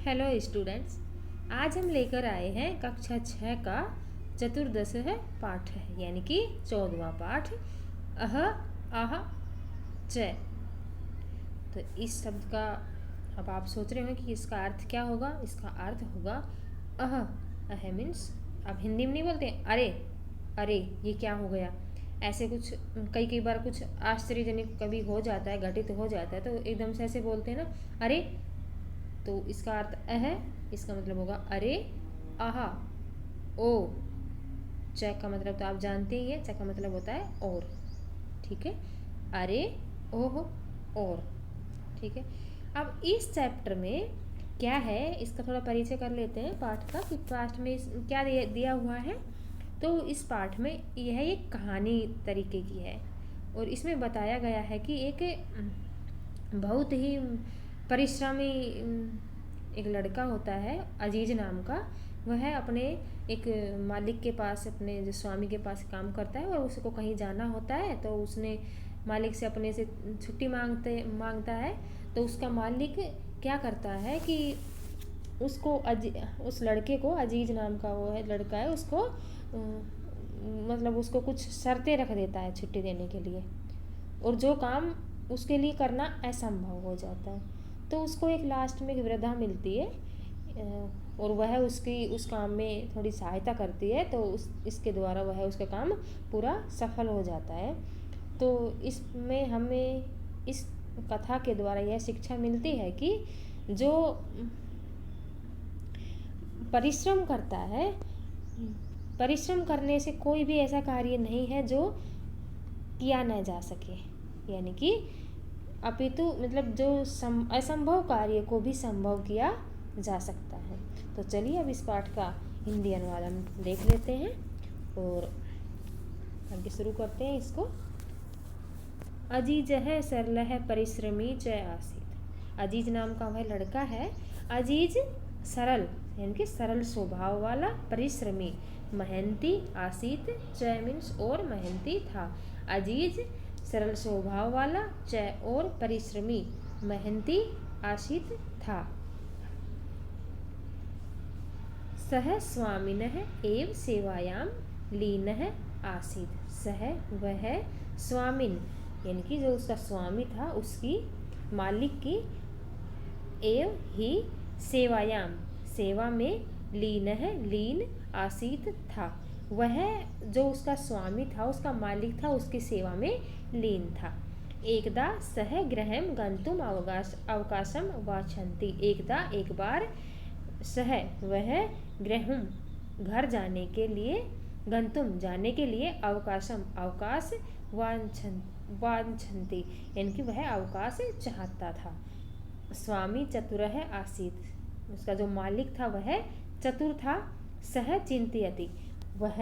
Hello students. आज हम लेकर आए हैं कक्षा 6 का चतुर्दश है पाठ है यानी कि 14वां पाठ अह आह च। तो इस शब्द का अब आप सोच रहे हो कि इसका अर्थ क्या होगा। इसका अर्थ होगा अह। अह मीन्स अब हिंदी में नहीं बोलते अरे अरे ये क्या हो गया, ऐसे कुछ कई बार कुछ आश्चर्यजनक कभी हो जाता है, घटित हो जाता है तो एकदम से ऐसे बोलते हैं ना अरे। तो इसका अर्थ है, इसका मतलब होगा अरे आहा ओ। च का मतलब तो आप जानते ही है, च का मतलब होता है और। ठीक है, अरे ओह और। ठीक है, अब इस चैप्टर में क्या है इसका थोड़ा परिचय कर लेते हैं पाठ का कि पाठ में क्या दिया हुआ है। तो इस पाठ में यह एक कहानी तरीके की है और इसमें बताया गया है कि एक बहुत ही परिश्रमी एक लड़का होता है अजीज नाम का। वह अपने एक मालिक के पास, अपने जो स्वामी के पास काम करता है और उसको कहीं जाना होता है तो उसने मालिक से अपने से छुट्टी मांगता है। तो उसका मालिक क्या करता है कि उसको उस लड़के को, अजीज नाम का वो है लड़का है, उसको मतलब उसको कुछ शर्तें रख देता है छुट्टी देने के लिए, और जो काम उसके लिए करना असंभव हो जाता है। तो उसको एक लास्ट में एक वृद्धा मिलती है और वह उसकी उस काम में थोड़ी सहायता करती है, तो इसके द्वारा वह उसका काम पूरा सफल हो जाता है। तो इसमें हमें इस कथा के द्वारा यह शिक्षा मिलती है कि जो परिश्रम करता है, परिश्रम करने से कोई भी ऐसा कार्य नहीं है जो किया न जा सके, यानी कि अपितु मतलब जो असंभव कार्य को भी संभव किया जा सकता है। तो चलिए अब इस पाठ का हिंदी अनुवाद हम देख लेते हैं और आगे शुरू करते हैं इसको। अजीज है सरल है परिश्रमी च आसित। अजीज नाम का वह लड़का है। अजीज सरल यानी कि सरल स्वभाव वाला, परिश्रमी मेहनती, आसित च मीन्स और मेहनती था। अजीज सरल स्वभाव वाला, च और परिश्रमी मेहनती आशित था। सह स्वामिनः एव सेवायां लीनः आसीत्। सह वह स्वामिन यानी कि जो उसका स्वामी था, उसकी मालिक की, एव ही सेवायाम सेवा में, लीनः लीन, आसीत था वह जो उसका स्वामी था, उसका मालिक था, उसकी सेवा में लीन था। एकदा सह गृहं गंतुम अवकाशम वांछन्ति। एकदा एक बार, सह वह, गृहं घर जाने के लिए, गंतुम जाने के लिए, अवकाशम अवकाश, वांछन्ति यानी कि वह अवकाश चाहता था। स्वामी चतुरः आसीत्, उसका जो मालिक था वह चतुर था। सह चिंतयति, वह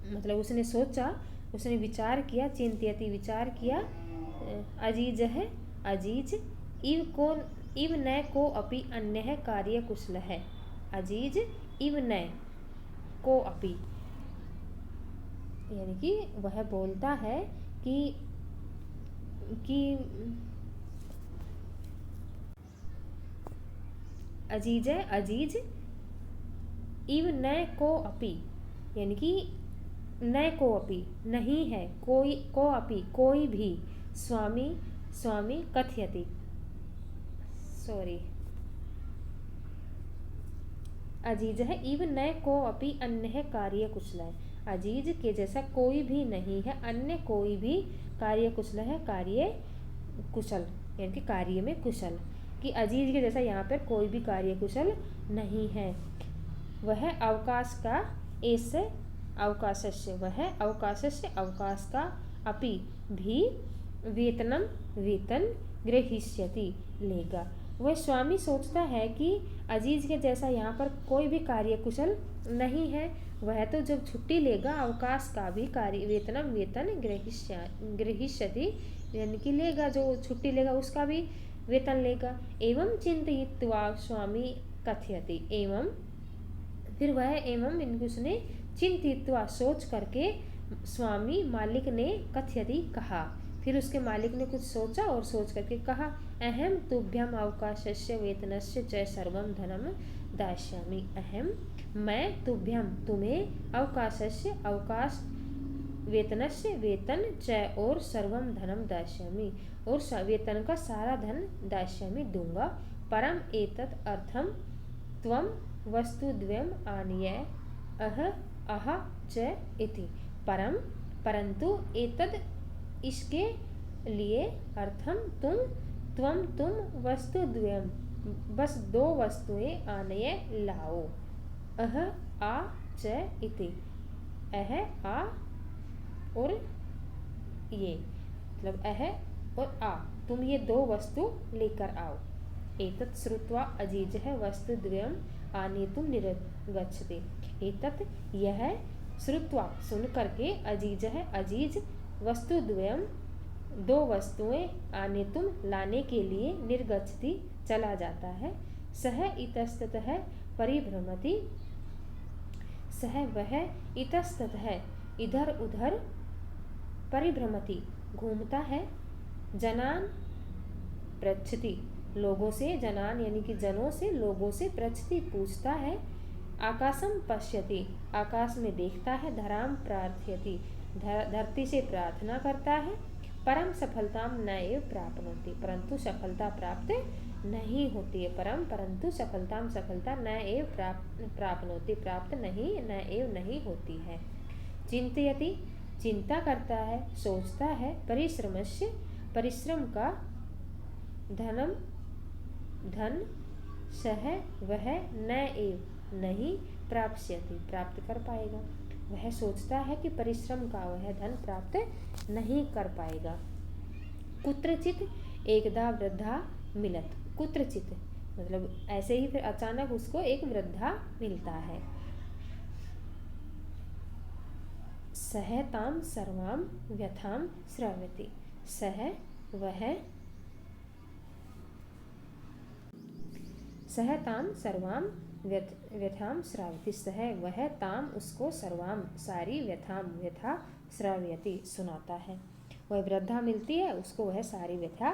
मतलब उसने सोचा, उसने विचार किया, चिंतयति विचार किया। अजीज है अजीज, इव न को अपि अन्य कार्य कुशल है। अजीज इव न को अपि यानी कि वह बोलता है कि अजीज है अजीज, इव न को अपि यानी कि न को अपि नहीं है, कोई को अपि कोई भी, स्वामी स्वामी कथयति अजीज है इव न को अपि अन्य कार्य कुशल है। अजीज के जैसा कोई भी नहीं है, अन्य कोई भी कार्य कुशल है, कार्य कुशल यानी कि कार्य में कुशल, कि अजीज के जैसा यहाँ पर कोई भी कार्य कुशल नहीं है। वह अवकाश का, इस अवकाशस्य, वह अवकाशस्य अवकाश का, अपि भी, वेतनम वेतन, ग्रहीष्यति लेगा। वह स्वामी सोचता है कि अजीज के जैसा यहाँ पर कोई भी कार्य कुशल नहीं है, वह तो जब छुट्टी लेगा अवकाश का भी कार्य, वेतनम वेतन, ग्रहीष्यति यानी कि लेगा, जो छुट्टी लेगा उसका भी वेतन लेगा। एवं चिंतयित्वा स्वामी कथयति, एवं फिर वह एवं उसने चिंतित्वा सोच करके, स्वामी मालिक ने, कथयति कहा, फिर उसके मालिक ने कुछ सोचा और सोच करके कहा, अहम तुभ्यम अवकाशस्य वेतनस्य च सर्वम धनम दास्यामि। अहम मैं तुभ्यम तुम्हें अवकाशस्य अवकाश वेतनस्य वेतन च और सर्वम धनम दास्यामि और वेतन का सारा धन दास्यामि दूंगा। परम एतत् अर्थम त्वम वस्तुद्वयम आनीय अह अह च इति। परम परंतु एतद इसके लिए अर्थम तुम वस्तुद्वयम बस दो वस्तुएं आनय लाओ। अह आ च इति। अह आ और ये मतलब अह और आ तुम ये दो वस्तु लेकर आओ। एतत् श्रुत्वा अजीजः वस्तुद्वयम् आनेतुं निरगच्छति। एतत् यह श्रुत्वा सुन करके अजीजः अजीज वस्तुद्वयम् दो वस्तुएं आनेतुं लाने के लिए निर्गच्छति चला जाता है। सह इतस्ततः परिभ्रमति सह वह इतस्ततः इधर उधर परिभ्रमति घूमता है। जनान पृच्छति लोगों से जनान यानी कि जनों से लोगों से पृच्छति पूछता है। आकाशम पश्यति आकाश में देखता है। धराम प्रार्थयति धरती से प्रार्थना करता है। परम सफलताम न एव प्राप्नोति परंतु सफलता प्राप्त नहीं होती है। परम परंतु सफलता न एव प्राप्नोति प्राप्त नहीं न एव नहीं होती है। चिंतयति चिंता करता है सोचता है। परिश्रमस्य परिश्रम का धनम धन सह वह न एव नहीं प्राप्स्यति प्राप्त कर पाएगा। वह सोचता है कि परिश्रम का वह धन प्राप्त नहीं कर पाएगा। कुत्रचित एकदा वृद्धा मिलत कुत्रचित मतलब ऐसे ही फिर अचानक उसको एक वृद्धा मिलता है। सहताम सर्वाम व्यथाम श्रावयति सह वह सहताम सर्वाम व्यथाम श्रावयति सह वह ताम उसको सर्वाम सारी व्यथाम व्यथा श्रावयति सुनाता है। वह वृद्धा मिलती है उसको वह सारी व्यथा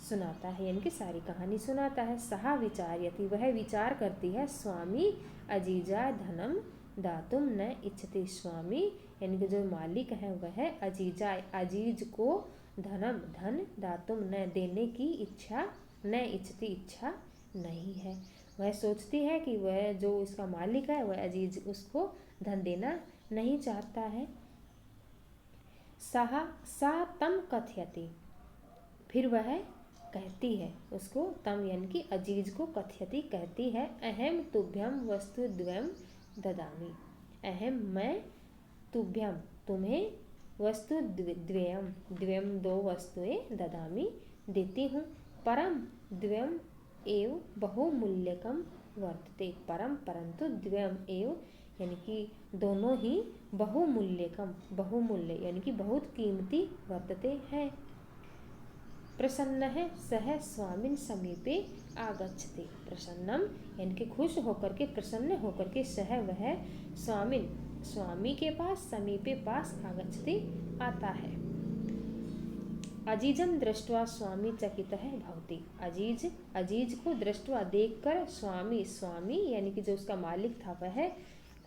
सुनाता है यानी कि सारी कहानी सुनाता है। सहा विचार्यति वह विचार करती है। स्वामी अजीजा धनम दातुम न इच्छति स्वामी यानी कि जो मालिक है वह अजीजा अजीज को धनम धन दातुम न देने की इच्छा न इच्छति इच्छा नहीं है। वह सोचती है कि वह जो इसका मालिक है वह अजीज उसको धन देना नहीं चाहता है। सा तम कथयति फिर वह कहती है उसको तम यानी कि अजीज को कथयति कहती है। अहम तुभ्यम वस्तुद्वयम ददामि अहम मैं तुभ्यम तुम्हें वस्तु द्वयम द्वयम दो वस्तुएं ददामि देती हूँ। परम द्वयम एव बहुमूल्यकम वर्तते परम परंतु द्वयम एव यानी कि दोनों ही बहुमूल्यकम बहुमूल्य यानी कि बहुत कीमती वर्तते हैं। प्रसन्न है सह स्वामिन समीपे आगच्छति प्रसन्नम यानी कि खुश होकर के प्रसन्न होकर के सह वह स्वामिन स्वामी के पास समीपे पास आगच्छति आता है। अजीजम दृष्ट्वा स्वामी चकितः भवति अजीज को दृष्ट्वा देखकर स्वामी स्वामी यानी कि जो उसका मालिक था वह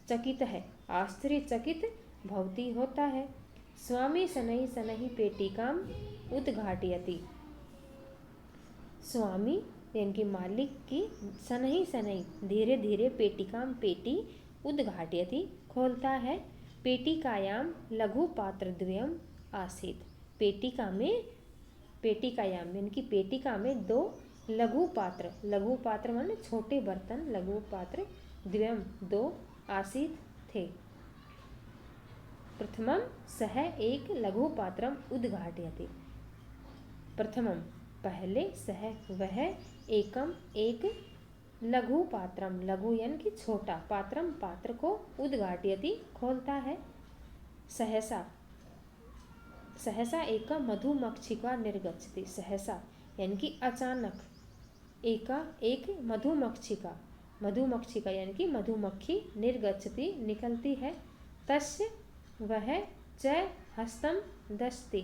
चकित है आश्चर्यचकित भवति होता है। स्वामी शनैः शनैः पेटिकाम उद्घाटयति स्वामी यानी कि मालिक की शनैः शनैः धीरे धीरे पेटिकाम पेटी उद्घाटयति खोलता है। पेटिकायाम लघु पात्र द्वयम आसीत पेटिकायाम यानी कि पेटिका में दो लघु पात्र माने छोटे बर्तन लघु पात्र द्वयम दो आसीत थे। प्रथमम सह एक लघु पात्रम उद्घाटयति प्रथमम पहले सह वह एकम एक लघु पात्रम लघु यानी कि छोटा पात्रम पात्र को उद्घाटयति खोलता है। सहसा एक मधुमक्षिका निर्गच्छति सहसा यानी कि अचानक एक मधुमक्षिका यानी कि मधुमक्खी निर्गच्छति निकलती है। तस्य वह च हस्तम दस्ति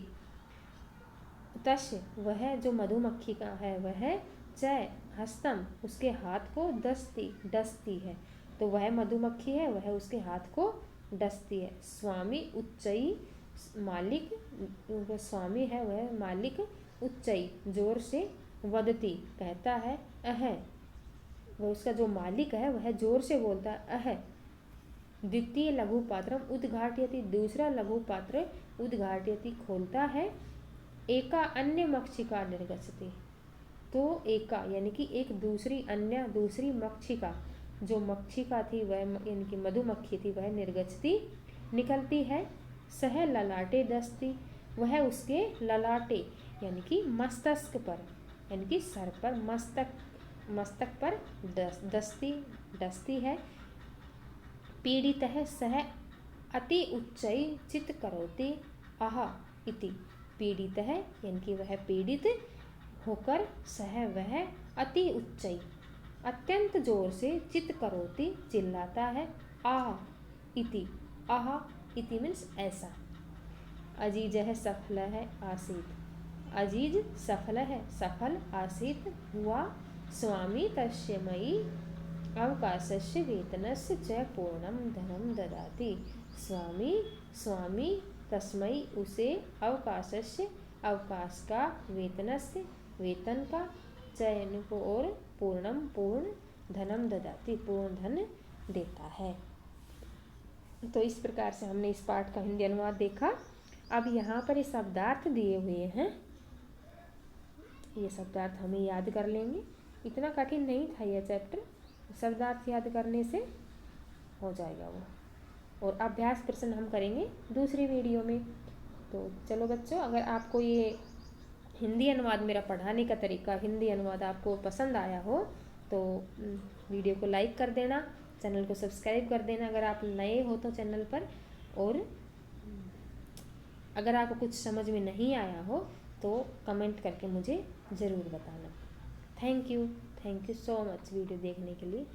तस्य वह जो मधुमक्खी का है वह, च हस्तम उसके हाथ को, दस्ती डसती है। तो वह मधुमक्खी है वह उसके हाथ को डसती है। स्वामी उच्चई मालिक, वह स्वामी है वह मालिक, उच्चई जोर से, वदती कहता है, अह वह उसका जो मालिक है वह जोर से बोलता है, अह। द्वितीय लघु पात्रम उद्घाटयति दूसरा लघु पात्र उद्घाटयति खोलता है। एका अन्य मक्षिका निर्गछति तो एका यानी कि एक दूसरी अन्य दूसरी मक्षिका, जो मक्षिका थी वह यानी कि मधुमक्खी थी वह निर्गछति निकलती है। सह ललाटे दस्ती वह उसके ललाटे यानी कि मस्तक पर यानी कि सर पर मस्तक पर दस्ती है। पीड़ितः सह अति उच्चै चित करोति आह इति। पीड़ित है यानी कि वह पीड़ित होकर, सह वह अति उच्चै अत्यंत जोर से, चित करोति चिल्लाता है, आह इति। आह इति मीन्स ऐसा। अजीज है सफल है आसीत, अजीज सफल है सफल, आसीत हुआ, स्वामी तस्य मयि अवकाशस्य वेतनस्य च पूर्णम धनम ददाति। स्वामी तस्मै उसे, अवकाशस्य अवकाश का, वेतनस्य वेतन का, चयन को और पूर्णम पूर्ण धनम ददाति पूर्ण धन देता है। तो इस प्रकार से हमने इस पाठ का हिंदी अनुवाद देखा। अब यहाँ पर ये शब्दार्थ दिए हुए हैं, ये शब्दार्थ हमें याद कर लेंगे। इतना कठिन नहीं था यह चैप्टर, शब्दार्थ याद करने से हो जाएगा वो। और अभ्यास प्रश्न हम करेंगे दूसरी वीडियो में। तो चलो बच्चों, अगर आपको ये हिंदी अनुवाद मेरा पढ़ाने का तरीका, हिंदी अनुवाद आपको पसंद आया हो तो वीडियो को लाइक कर देना, चैनल को सब्सक्राइब कर देना अगर आप नए हो तो चैनल पर। और अगर आपको कुछ समझ में नहीं आया हो तो कमेंट करके मुझे ज़रूर बताना। Thank you so much video देखने के लिए।